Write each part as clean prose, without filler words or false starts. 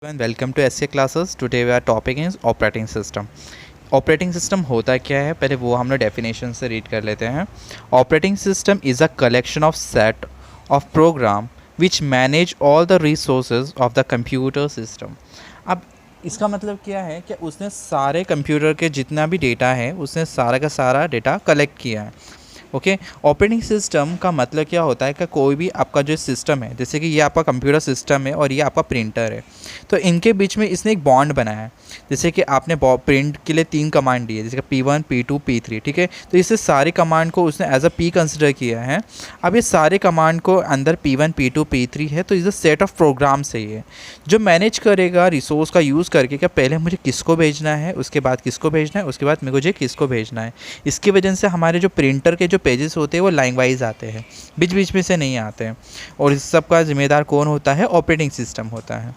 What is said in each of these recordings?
And welcome to SC classes. Today our topic is operating system. Operating system होता क्या है, पहले वो हम लोग डेफिनेशन से रीड कर लेते हैं. Operating system is a collection of set of program which manage all the resources of the computer system. अब इसका मतलब क्या है कि उसने सारे कंप्यूटर के जितना भी डेटा है उसने सारा का सारा डेटा कलेक्ट किया है. ओके ऑपरेटिंग सिस्टम का मतलब क्या होता है कि कोई भी आपका जो सिस्टम है, जैसे कि ये आपका कंप्यूटर सिस्टम है और ये आपका प्रिंटर है, तो इनके बीच में इसने एक बॉन्ड बनाया है. जैसे कि आपने प्रिंट के लिए 3 कमांड दी है, जैसे कि P1 P2 P3, ठीक है. तो इससे सारे कमांड को उसने एज अ P कंसिडर किया है. अब ये सारे कमांड को अंदर P1 P2 P3 है, तो इसे सेट ऑफ प्रोग्राम से ही है जो मैनेज करेगा रिसोर्स का यूज़ करके क्या पहले मुझे किसको भेजना है, उसके बाद किसको भेजना है, उसके बाद मुझे किसको भेजना है. इसकी वजह से हमारे जो प्रिंटर के जो पेजेस होते हैं वो लाइन वाइज आते हैं, बीच बीच में से नहीं आते हैं. और इस सब का जिम्मेदार कौन होता है? ऑपरेटिंग सिस्टम होता है.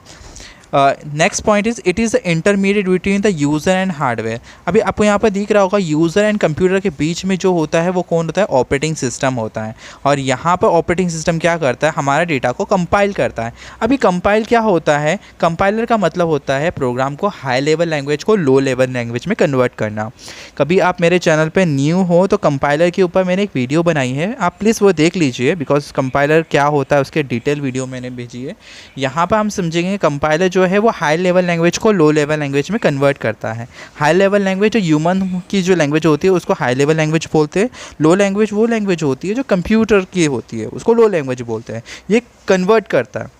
Next point is it is the intermediate between the user and hardware. अभी आपको यहाँ पर दिख रहा होगा यूज़र एंड कंप्यूटर के बीच में जो होता है वो कौन होता है? ऑपरेटिंग सिस्टम होता है. और यहाँ पर ऑपरेटिंग सिस्टम क्या करता है? हमारा डेटा को कंपाइल करता है. अभी कंपाइल क्या होता है? कंपाइलर का मतलब होता है प्रोग्राम को हाई लेवल लैंग्वेज को लो लेवल लैंग्वेज में कन्वर्ट करना. कभी आप मेरे चैनल पर न्यू हो तो कंपाइलर के ऊपर मैंने एक वीडियो बनाई है, आप प्लीज़ वो देख लीजिए, बिकॉज कंपाइलर क्या होता है उसके डिटेल वीडियो मैंने भेजी है. यहाँ पर हम समझेंगे कंपाइलर जो है वो हाई लेवल लैंग्वेज को लो लेवल लैंग्वेज में कन्वर्ट करता है. हाई लेवल लैंग्वेज जो ह्यूमन की जो लैंग्वेज होती है उसको हाई लेवल लैंग्वेज बोलते हैं. लो लैंग्वेज वो लैंग्वेज होती है जो कंप्यूटर की होती है, उसको लो लैंग्वेज बोलते हैं. ये कन्वर्ट करता है.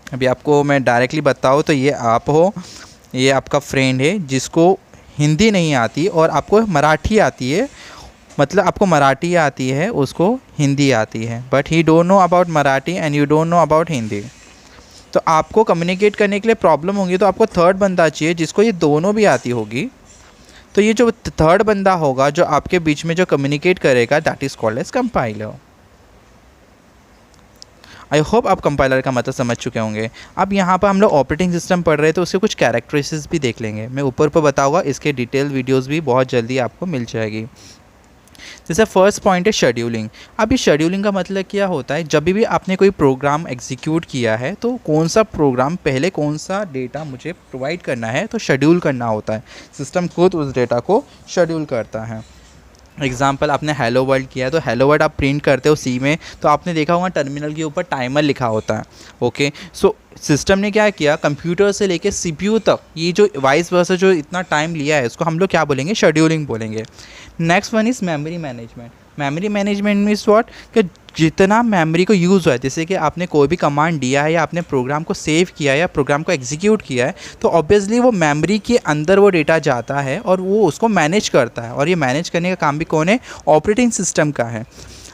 अभी आपको मैं डायरेक्टली बताऊँ तो ये आप हो, ये आपका फ्रेंड है जिसको हिंदी नहीं आती और आपको मराठी आती है, मतलब आपको मराठी आती है उसको हिंदी आती है, but he don't know about Marathi and you don't know about Hindi. तो आपको कम्युनिकेट करने के लिए प्रॉब्लम होगी, तो आपको थर्ड बंदा चाहिए जिसको ये दोनों भी आती होगी. तो ये जो थर्ड बंदा होगा जो आपके बीच में जो कम्युनिकेट करेगा, that is called as compiler. I hope आप कंपाइलर का मतलब समझ चुके होंगे. अब यहाँ पर हम लोग ऑपरेटिंग सिस्टम पढ़ रहे हैं तो उसके कुछ कैरेक्टरिस्टिक्स भी देख लेंगे. मैं ऊपर बताऊँगा, इसके डिटेल वीडियोज़ भी बहुत जल्दी आपको मिल जाएगी. जैसे फर्स्ट पॉइंट है शेड्यूलिंग. अब इस शेड्यूलिंग का मतलब क्या होता है? जब भी आपने कोई प्रोग्राम एग्जीक्यूट किया है तो कौन सा प्रोग्राम पहले कौन सा डेटा मुझे प्रोवाइड करना है, तो शेड्यूल करना होता है. सिस्टम खुद उस डेटा को शेड्यूल करता है. एग्जाम्पल, आपने हेलो वर्ल्ड किया है तो हेलो वर्ल्ड आप प्रिंट करते हो सी में, तो आपने देखा होगा टर्मिनल के ऊपर टाइमर लिखा होता है. ओके, सो सिस्टम ने क्या किया, कंप्यूटर से लेके सीपीयू तक ये जो वाइस वर्सा जो इतना टाइम लिया है उसको हम लोग क्या बोलेंगे? शेड्यूलिंग बोलेंगे. Next one is memory management. Memory management means what, कि जितना मेमोरी को यूज़ हुआ है, जैसे कि आपने कोई भी कमांड दिया है या आपने प्रोग्राम को सेव किया है या प्रोग्राम को एग्जीक्यूट किया है, तो ऑब्वियसली वो मेमोरी के अंदर वो डेटा जाता है और वो उसको मैनेज करता है. और ये मैनेज करने का काम भी कौन है? ऑपरेटिंग सिस्टम का है.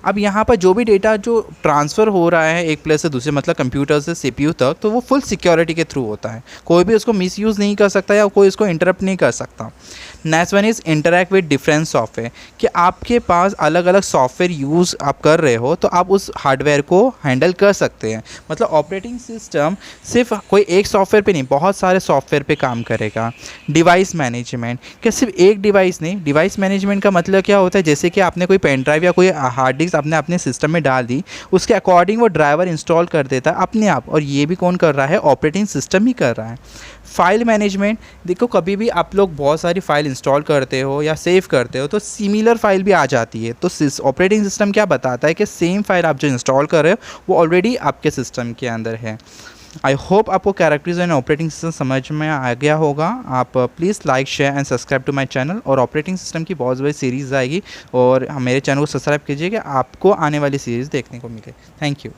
अब यहाँ पर जो भी डेटा जो ट्रांसफ़र हो रहा है एक प्लेस से दूसरे, मतलब कंप्यूटर से सीपीयू तक, तो वो फुल सिक्योरिटी के थ्रू होता है. कोई भी उसको मिसयूज़ नहीं कर सकता या कोई उसको इंटरप्ट नहीं कर सकता. Next one is interact with different software. कि आपके पास अलग अलग सॉफ्टवेयर यूज़ आप कर रहे हो तो आप उस हार्डवेयर को हैंडल कर सकते हैं. मतलब ऑपरेटिंग सिस्टम सिर्फ कोई एक सॉफ्टवेयर पे नहीं, बहुत सारे सॉफ्टवेयर पे काम करेगा. डिवाइस मैनेजमेंट, क्या सिर्फ एक डिवाइस नहीं. डिवाइस मैनेजमेंट का मतलब क्या होता है? जैसे कि आपने कोई पेन ड्राइव या कोई हार्ड डिस्क आपने अपने सिस्टम में डाल दी, उसके अकॉर्डिंग वो ड्राइवर इंस्टॉल कर देता है अपने आप, और ये भी कौन कर रहा है? ऑपरेटिंग सिस्टम ही कर रहा है. फाइल मैनेजमेंट, देखो कभी भी आप लोग बहुत सारी फाइल इंस्टॉल करते हो या सेव करते हो तो सिमिलर फाइल भी आ जाती है. तो ऑपरेटिंग सिस्टम क्या बताता है कि सेम फाइल आप जो इंस्टॉल कर रहे हो वो ऑलरेडी आपके सिस्टम के अंदर है. आई होप आपको कैरेक्टर्स एंड ऑपरेटिंग सिस्टम समझ में आ गया होगा. आप please like share and subscribe to my channel. और ऑपरेटिंग सिस्टम की बहुत बड़ी सीरीज़ आएगी और मेरे चैनल को सब्सक्राइब कीजिए कि आपको आने वाली सीरीज़ देखने को मिले. Thank you.